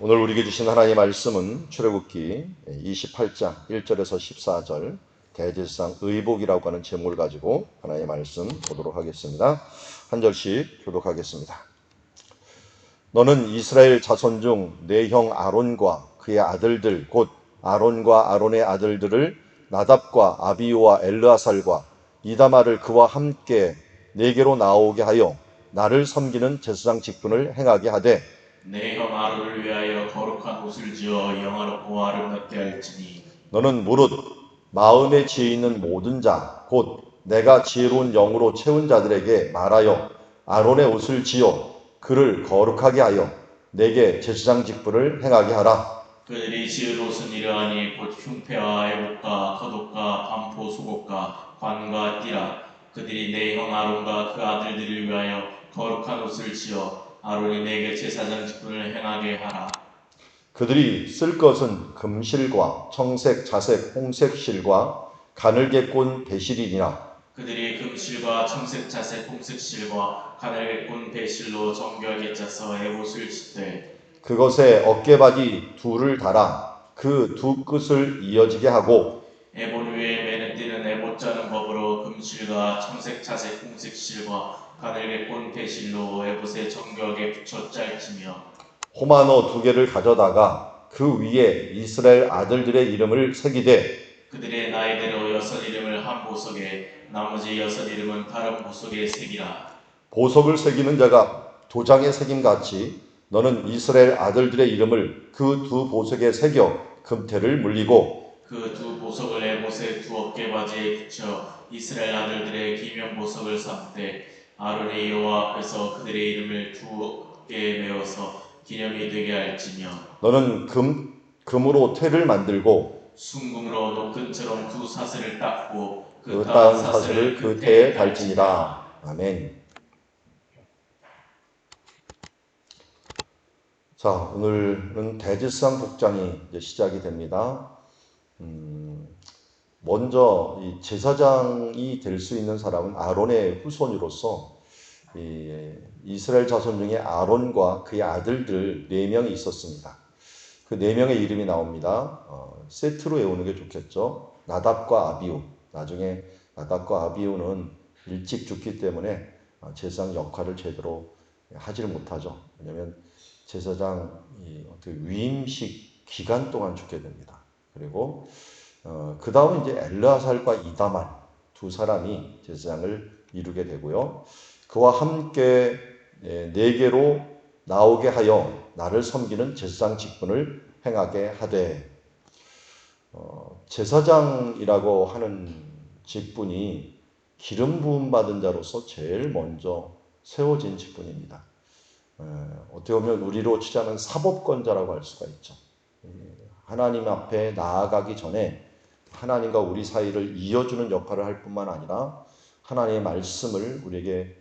오늘 우리에게 주신 하나님의 말씀은 출애굽기 28장 1절에서 14절 대제사장 의복이라고 하는 제목을 가지고 하나님의 말씀 보도록 하겠습니다. 한 절씩 교독하겠습니다. 너는 이스라엘 자손 중 내 형 아론과 그의 아들들 곧 아론과 아론의 아들들을 나답과 아비후와 엘르아살과 이다말을 그와 함께 내게로 나오게 하여 나를 섬기는 제사장 직분을 행하게 하되 내 형 아론을 위하여 거룩한 옷을 지어 영화롭고 아름답게 할지니 너는 무릇 마음에 지혜 있는 모든 자 곧 내가 지혜로운 영으로 채운 자들에게 말하여 아론의 옷을 지어 그를 거룩하게 하여 내게 제사장 직분을 행하게 하라. 그들이 지을 옷은 이러하니 곧 흉패와 애복과 겉옷과 반포 속옷과 관과 띠라. 그들이 내 형 아론과 그 아들들을 위하여 거룩한 옷을 지어 아론이 내게 제사장 직분을 행하게 하라. 그들이 쓸 것은 금실과 청색, 자색, 홍색 실과 가늘게 꼰 배실이니라. 그들이 금실과 청색, 자색, 홍색 실과 가늘게 꼰 배실로 정교하게 짜서 에봇을 짓되 그것에 어깨바디 둘을 달아 그 두 끝을 이어지게 하고 에봇 위에 매는 띠는 에봇 짜는 법으로 금실과 청색, 자색, 홍색 실과 가늘게 꼰 배실로 에봇에 정교하게 붙여 짤지며 호마노 두 개를 가져다가 그 위에 이스라엘 아들들의 이름을 새기되 그들의 나이대로 여섯 이름을 한 보석에 나머지 여섯 이름은 다른 보석에 새기라. 보석을 새기는 자가 도장에 새김같이 너는 이스라엘 아들들의 이름을 그 두 보석에 새겨 금태를 물리고 그 두 보석을 에봇의 두 어깨바지에 붙여 이스라엘 아들들의 기명 보석을 삼되 아론의 여호와 앞에서 그들의 이름을 두 어깨에 메어서 기념이 되게 할지며 너는 금으로 태를 만들고 순금으로 노끈처럼 두 사슬을 닦고 그 따은 사슬을 그 태에 달지니라. 아멘. 자, 오늘은 대제사장 복장이 이제 시작이 됩니다. 먼저 이 제사장이 될 수 있는 사람은 아론의 후손으로서 이스라엘 자손 중에 아론과 그의 아들들 4명이 있었습니다. 그 4명의 이름이 나옵니다. 세트로 외우는 게 좋겠죠. 나답과 아비후. 나중에 나답과 아비후는 일찍 죽기 때문에 제사장 역할을 제대로 하지를 못하죠. 왜냐하면 제사장이 위임식 기간 동안 죽게 됩니다. 그리고 그 다음 이제 엘르아살과 이다말 두 사람이 제사장을 이루게 되고요. 그와 함께 내게로 나오게 하여 나를 섬기는 제사장 직분을 행하게 하되 제사장이라고 하는 직분이 기름 부음 받은 자로서 제일 먼저 세워진 직분입니다. 어떻게 보면 우리로 치자면 사법권자라고 할 수가 있죠. 하나님 앞에 나아가기 전에 하나님과 우리 사이를 이어주는 역할을 할 뿐만 아니라 하나님의 말씀을 우리에게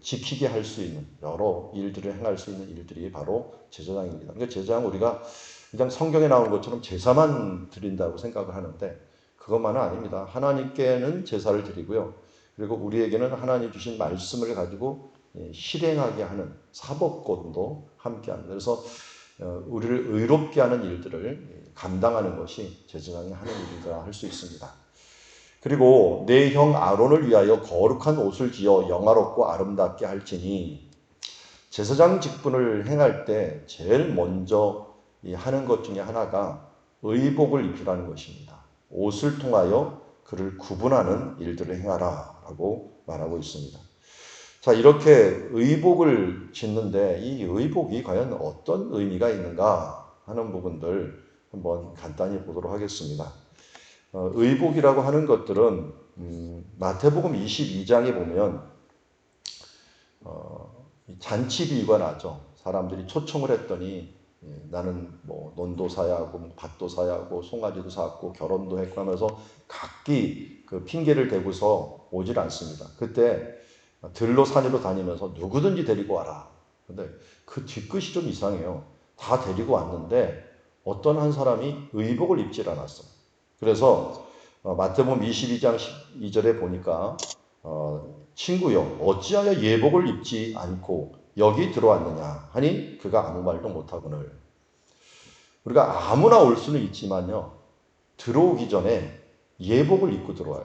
지키게 할 수 있는 여러 일들을 행할 수 있는 일들이 바로 제사장입니다. 그러니까 제사장 우리가 그냥 성경에 나온 것처럼 제사만 드린다고 생각을 하는데 그것만은 아닙니다. 하나님께는 제사를 드리고요. 그리고 우리에게는 하나님 주신 말씀을 가지고 실행하게 하는 사법권도 함께합니다. 그래서 우리를 의롭게 하는 일들을 감당하는 것이 제사장이 하는 일이라 할 수 있습니다. 그리고 내 형 아론을 위하여 거룩한 옷을 지어 영화롭고 아름답게 할지니 제사장 직분을 행할 때 제일 먼저 하는 것 중에 하나가 의복을 입히라는 것입니다. 옷을 통하여 그를 구분하는 일들을 행하라 라고 말하고 있습니다. 자, 이렇게 의복을 짓는데 이 의복이 과연 어떤 의미가 있는가 하는 부분들 한번 간단히 보도록 하겠습니다. 의복이라고 하는 것들은 마태복음 22장에 보면 잔치비유가 나죠. 사람들이 초청을 했더니 나는 뭐 논도 사야 하고 밭도 사야 하고 송아지도 사고 결혼도 했고 하면서 각기 그 핑계를 대고서 오질 않습니다. 그때 들로 산으로 다니면서 누구든지 데리고 와라. 근데 그 뒤끝이 좀 이상해요. 다 데리고 왔는데 어떤 한 사람이 의복을 입질 않았어요. 그래서 마태복음 22장 12절에 보니까 친구여 어찌하여 예복을 입지 않고 여기 들어왔느냐 하니 그가 아무 말도 못하거늘. 우리가 아무나 올 수는 있지만요, 들어오기 전에 예복을 입고 들어와야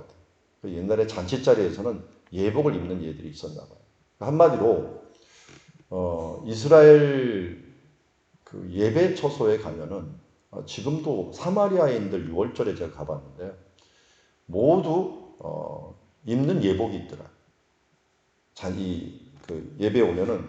돼. 옛날에 잔치자리에서는 예복을 입는 예들이 있었나 봐요. 한마디로 이스라엘 그 예배 처소에 가면은 지금도 사마리아인들 6월절에 제가 가봤는데 모두 입는 예복이 있더라. 그 예배 오면은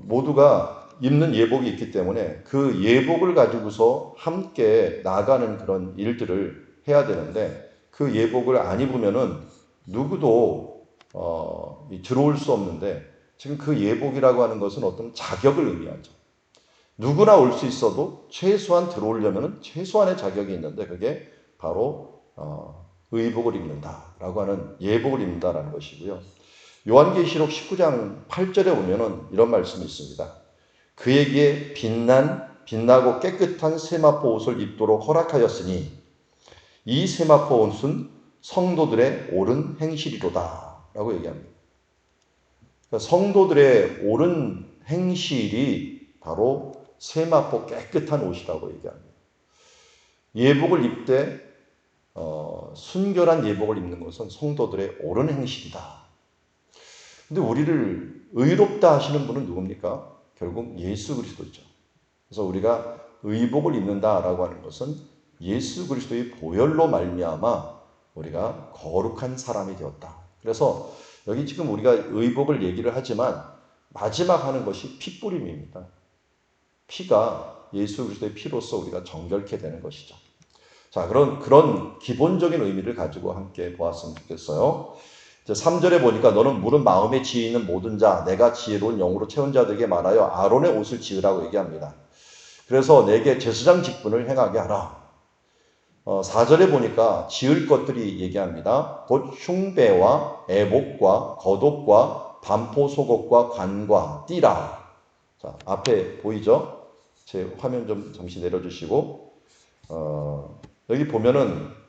모두가 입는 예복이 있기 때문에 그 예복을 가지고서 함께 나가는 그런 일들을 해야 되는데 그 예복을 안 입으면은 누구도 들어올 수 없는데 지금 그 예복이라고 하는 것은 어떤 자격을 의미하죠. 누구나 올 수 있어도 최소한 들어오려면 최소한의 자격이 있는데 그게 바로 의복을 입는다라고 하는 예복을 입는다라는 것이고요. 요한계시록 19장 8절에 보면은 이런 말씀이 있습니다. 그에게 빛나고 깨끗한 세마포 옷을 입도록 허락하였으니 이 세마포 옷은 성도들의 옳은 행실이로다 라고 얘기합니다. 그러니까 성도들의 옳은 행실이 바로 세마포 깨끗한 옷이라고 얘기합니다. 예복을 입되 순결한 예복을 입는 것은 성도들의 옳은 행실이다. 근데 우리를 의롭다 하시는 분은 누굽니까? 결국 예수 그리스도죠. 그래서 우리가 의복을 입는다라고 하는 것은 예수 그리스도의 보혈로 말미암아 우리가 거룩한 사람이 되었다. 그래서 여기 지금 우리가 의복을 얘기를 하지만 마지막 하는 것이 피뿌림입니다. 피가 예수 그리스도의 피로서 우리가 정결케 되는 것이죠. 자, 그런 기본적인 의미를 가지고 함께 보았으면 좋겠어요. 3절에 보니까 너는 물은 마음에 지혜 있는 모든 자, 내가 지혜로운 영으로 채운 자들에게 말하여 아론의 옷을 지으라고 얘기합니다. 그래서 내게 제사장 직분을 행하게 하라. 4절에 보니까 지을 것들이 얘기합니다. 곧 흉배와 애복과 겉옷과 반포 속옷과 관과 띠라. 자, 앞에 보이죠? 제 화면 좀 잠시 내려주시고 여기 보면은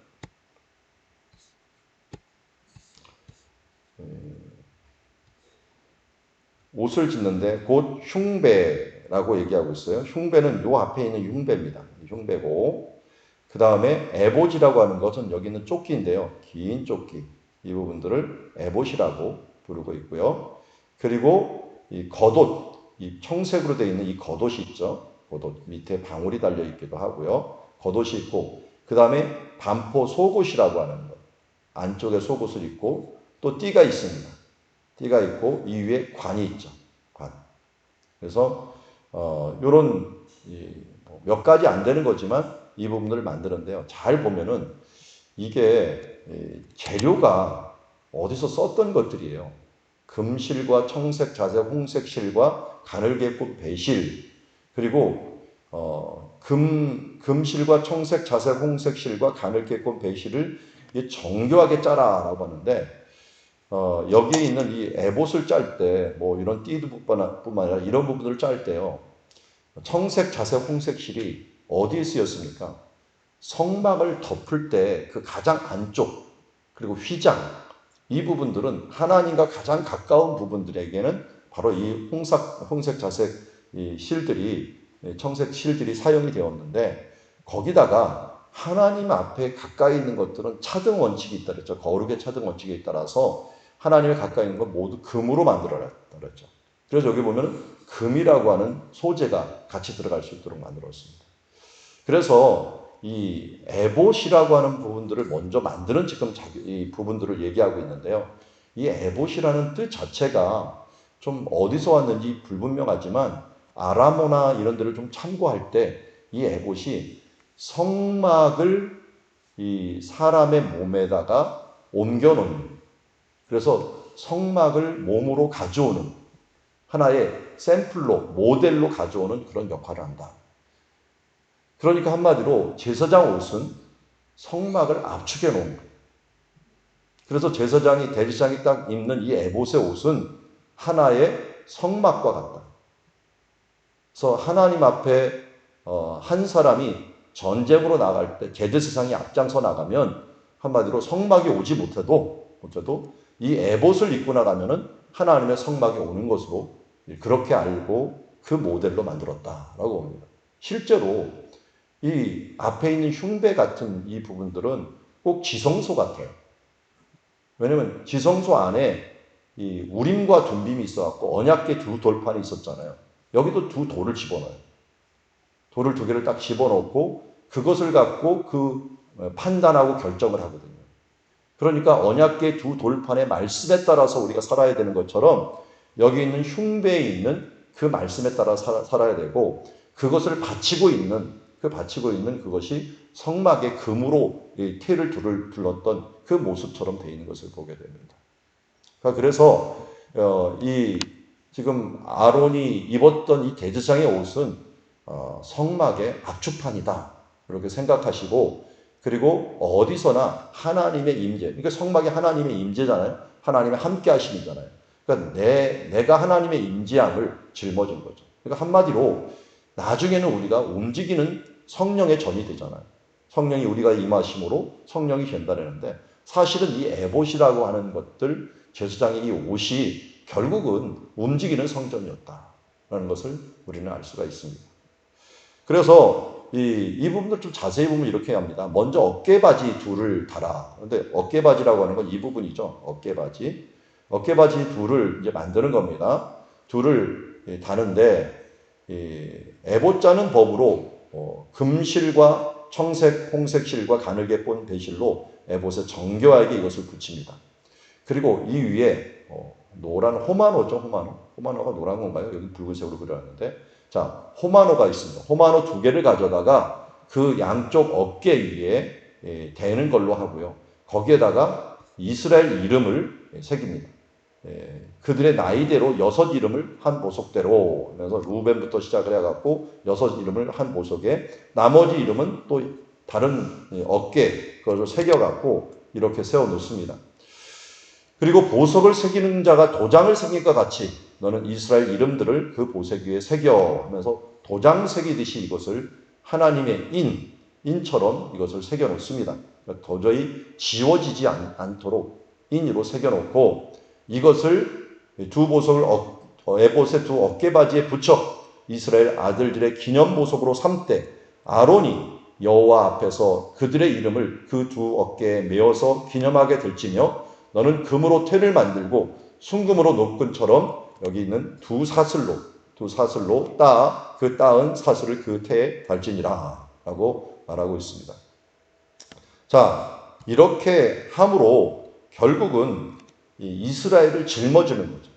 옷을 짓는데 곧 흉배라고 얘기하고 있어요. 흉배는 요 앞에 있는 흉배입니다. 흉배고 그 다음에 에봇이라고 하는 것은 여기 있는 조끼인데요. 긴 조끼 이 부분들을 에봇이라고 부르고 있고요. 그리고 이 겉옷, 이 청색으로 되어 있는 이 겉옷이 있죠. 겉옷 밑에 방울이 달려 있기도 하고요. 겉옷이 있고 그 다음에 반포 속옷이라고 하는 것 안쪽에 속옷을 입고 또 띠가 있습니다. 띠가 있고 이 위에 관이 있죠. 관. 그래서 요런 몇 가지 안 되는 거지만 이 부분들을 만드는데요. 잘 보면은 이게 재료가 어디서 썼던 것들이에요. 금실과 청색, 자색, 홍색 실과 가늘게 꾼 배실 그리고 금실과 청색, 자색, 홍색 실과 가늘게 꾼 배실을 정교하게 짜라라고 하는데 여기에 있는 이 에봇을 짤 때 뭐 이런 띠뿐만 아니라 이런 부분들을 짤 때요. 청색, 자색, 홍색 실이 어디에 쓰였습니까? 성막을 덮을 때 그 가장 안쪽 그리고 휘장 이 부분들은 하나님과 가장 가까운 부분들에게는 바로 이 홍색, 자색 이 실들이 청색 실들이 사용이 되었는데 거기다가 하나님 앞에 가까이 있는 것들은 차등 원칙이 있다 그랬죠. 거룩의 차등 원칙에 따라서 하나님을 가까이 있는 건 모두 금으로 만들어라 그랬죠. 그래서 여기 보면 금이라고 하는 소재가 같이 들어갈 수 있도록 만들었습니다. 그래서 이 에봇이라고 하는 부분들을 먼저 만드는 지금 이 부분들을 얘기하고 있는데요. 이 에봇이라는 뜻 자체가 좀 어디서 왔는지 불분명하지만 아람어나 이런 데를 좀 참고할 때 이 에봇이 성막을 이 사람의 몸에다가 옮겨놓는 그래서 성막을 몸으로 가져오는 하나의 샘플로 모델로 가져오는 그런 역할을 한다. 그러니까 한마디로 제사장 옷은 성막을 압축해 놓은 거예요. 그래서 대제사장이 딱 입는 이 에봇의 옷은 하나의 성막과 같다. 그래서 하나님 앞에 한 사람이 전쟁으로 나갈 때 대제사장이 앞장서 나가면 한마디로 성막이 오지 못해도 이 에봇을 입고 나가면은 하나님의 성막이 오는 것으로 그렇게 알고 그 모델로 만들었다라고 봅니다. 실제로 이 앞에 있는 흉배 같은 이 부분들은 꼭 지성소 같아요. 왜냐면 지성소 안에 이 우림과 둠빔이 있어갖고 언약궤 두 돌판이 있었잖아요. 여기도 두 돌을 집어넣어요. 돌을 두 개를 딱 집어넣고 그것을 갖고 그 판단하고 결정을 하거든요. 그러니까 언약궤 두 돌판의 말씀에 따라서 우리가 살아야 되는 것처럼 여기 있는 흉배에 있는 그 말씀에 따라 살아야 되고 그것을 바치고 있는 그것이 성막의 금으로 태를 둘렀던 그 모습처럼 되어 있는 것을 보게 됩니다. 그래서 이 지금 아론이 입었던 이 대제사장의 옷은 성막의 압축판이다 이렇게 생각하시고 그리고 어디서나 하나님의 임재, 그러니까 성막이 하나님의 임재잖아요. 하나님의 함께하심이잖아요. 그러니까 내가 하나님의 임재함을 짊어진 거죠. 그러니까 한마디로 나중에는 우리가 움직이는 성령의 전이 되잖아요. 성령이 우리가 임하심으로 성령이 된다는데 사실은 이 에봇이라고 하는 것들 제사장의 이 옷이 결국은 움직이는 성전이었다라는 것을 우리는 알 수가 있습니다. 그래서 이 부분들 좀 자세히 보면 이렇게 합니다. 먼저 어깨바지 둘을 달아. 그런데 어깨바지라고 하는 건 이 부분이죠. 어깨바지 둘을 이제 만드는 겁니다. 둘을 다는데 에봇 짜는 법으로 금실과 청색, 홍색 실과 가늘게 본 배실로 에봇의 정교하게 이것을 붙입니다. 그리고 이 위에 노란 호마노죠. 호마노가 노란 건가요? 여기 붉은색으로 그려놨는데 자, 호마노가 있습니다. 호마노 두 개를 가져다가 그 양쪽 어깨 위에 대는 걸로 하고요. 거기에다가 이스라엘 이름을 새깁니다. 그들의 나이대로 6 이름을 한 보석대로 그래서 루벤부터 시작을 해갖고 6 이름을 한 보석에 나머지 이름은 또 다른 어깨 그것을 새겨갖고 이렇게 세워 놓습니다. 그리고 보석을 새기는 자가 도장을 새긴 것 같이 너는 이스라엘 이름들을 그 보석 위에 새겨 하면서 도장 새기듯이 이것을 하나님의 인처럼 이것을 새겨 놓습니다. 그러니까 도저히 지워지지 않도록 인으로 새겨 놓고 이것을 두 보석을 에봇의 두 어깨바지에 붙여 이스라엘 아들들의 기념 보석으로 삼되 아론이 여호와 앞에서 그들의 이름을 그 두 어깨에 메어서 기념하게 될지며 너는 금으로 태를 만들고 순금으로 노끈처럼 여기 있는 두 사슬로 그 따은 사슬을 그 태에 달지니라 라고 말하고 있습니다. 자, 이렇게 함으로 결국은 이스라엘을 짊어지는 거죠.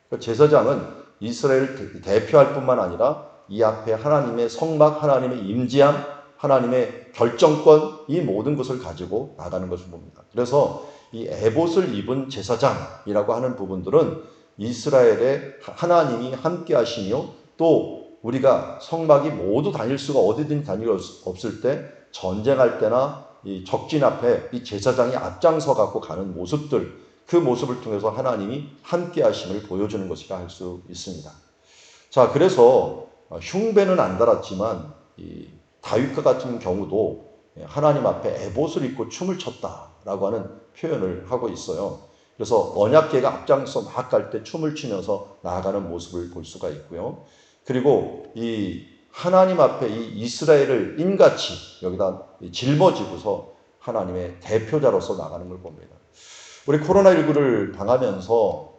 그러니까 제사장은 이스라엘을 대표할 뿐만 아니라 이 앞에 하나님의 성막, 하나님의 임재함, 하나님의 결정권 이 모든 것을 가지고 나가는 것을 봅니다. 그래서 이 에봇을 입은 제사장이라고 하는 부분들은 이스라엘의 하나님이 함께 하시며 또 우리가 성막이 모두 다닐 수가 어디든 다닐 수 없을 때 전쟁할 때나 이 적진 앞에 이 제사장이 앞장서 갖고 가는 모습들 그 모습을 통해서 하나님이 함께 하심을 보여주는 것이라 할 수 있습니다. 자, 그래서 흉배는 안 달았지만 이 다윗과 같은 경우도 하나님 앞에 에봇을 입고 춤을 췄다라고 하는 표현을 하고 있어요. 그래서 언약궤가 앞장서 막 갈 때 춤을 추면서 나아가는 모습을 볼 수가 있고요. 그리고 이 하나님 앞에 이 이스라엘을 인같이 여기다 짊어지고서 하나님의 대표자로서 나가는 걸 봅니다. 우리 코로나19를 당하면서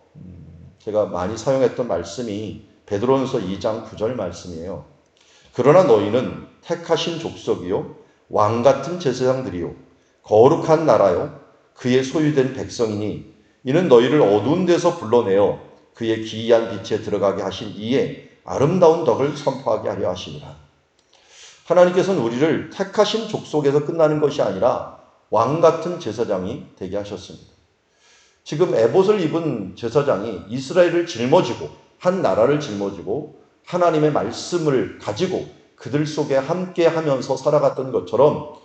제가 많이 사용했던 말씀이 베드로전서 2장 9절 말씀이에요. 그러나 너희는 택하신 족속이요 왕 같은 제사장들이요 거룩한 나라요 그의 소유된 백성이니 이는 너희를 어두운 데서 불러내어 그의 기이한 빛에 들어가게 하신 이에 아름다운 덕을 선포하게 하려 하심이라. 하나님께서는 우리를 택하신 족속에서 끝나는 것이 아니라 왕 같은 제사장이 되게 하셨습니다. 지금 에봇을 입은 제사장이 이스라엘을 짊어지고 한 나라를 짊어지고 하나님의 말씀을 가지고 그들 속에 함께 하면서 살아갔던 것처럼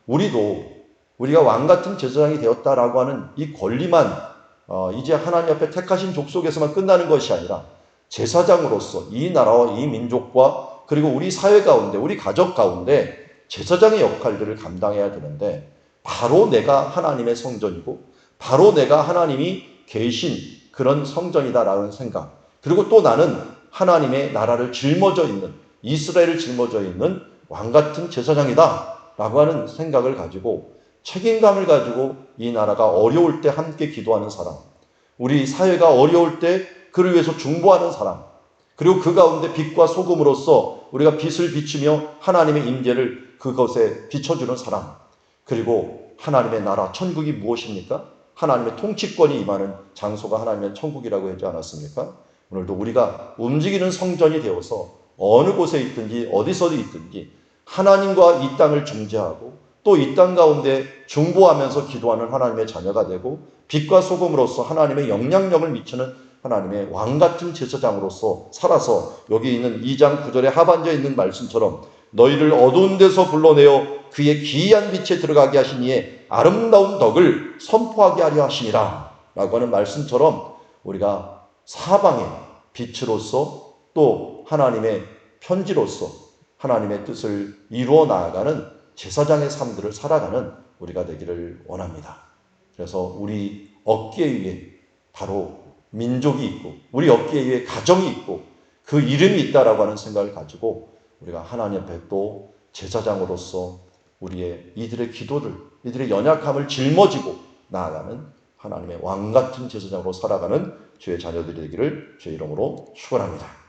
우리가 왕 같은 제사장이 되었다라고 하는 이 권리만 이제 하나님 앞에 택하신 족속에서만 끝나는 것이 아니라 제사장으로서 이 나라와 이 민족과 그리고 우리 사회 가운데 우리 가족 가운데 제사장의 역할들을 감당해야 되는데 바로 내가 하나님의 성전이고 바로 내가 하나님이 계신 그런 성전이다라는 생각, 그리고 또 나는 하나님의 나라를 짊어져 있는, 이스라엘을 짊어져 있는 왕같은 제사장이다라고 하는 생각을 가지고 책임감을 가지고 이 나라가 어려울 때 함께 기도하는 사람, 우리 사회가 어려울 때 그를 위해서 중보하는 사람, 그리고 그 가운데 빛과 소금으로서 우리가 빛을 비추며 하나님의 임재를 그것에 비춰주는 사람, 그리고 하나님의 나라, 천국이 무엇입니까? 하나님의 통치권이 임하는 장소가 하나님의 천국이라고 하지 않았습니까? 오늘도 우리가 움직이는 성전이 되어서 어느 곳에 있든지 어디서도 있든지 하나님과 이 땅을 중재하고 또 이 땅 가운데 중보하면서 기도하는 하나님의 자녀가 되고 빛과 소금으로서 하나님의 영향력을 미치는 하나님의 왕같은 제사장으로서 살아서 여기 있는 2장 9절의 하반절에 있는 말씀처럼 너희를 어두운 데서 불러내어 그의 기이한 빛에 들어가게 하신 이의 아름다운 덕을 선포하게 하려 하시니라 라고 하는 말씀처럼 우리가 사방의 빛으로서 또 하나님의 편지로서 하나님의 뜻을 이루어 나아가는 제사장의 삶들을 살아가는 우리가 되기를 원합니다. 그래서 우리 어깨 위에 바로 민족이 있고 우리 어깨 위에 가정이 있고 그 이름이 있다라고 하는 생각을 가지고 우리가 하나님 앞에 또 제사장으로서 우리의 이들의 기도를, 이들의 연약함을 짊어지고 나아가는 하나님의 왕같은 제사장으로 살아가는 주의 자녀들이 되기를 주의 이름으로 축원합니다.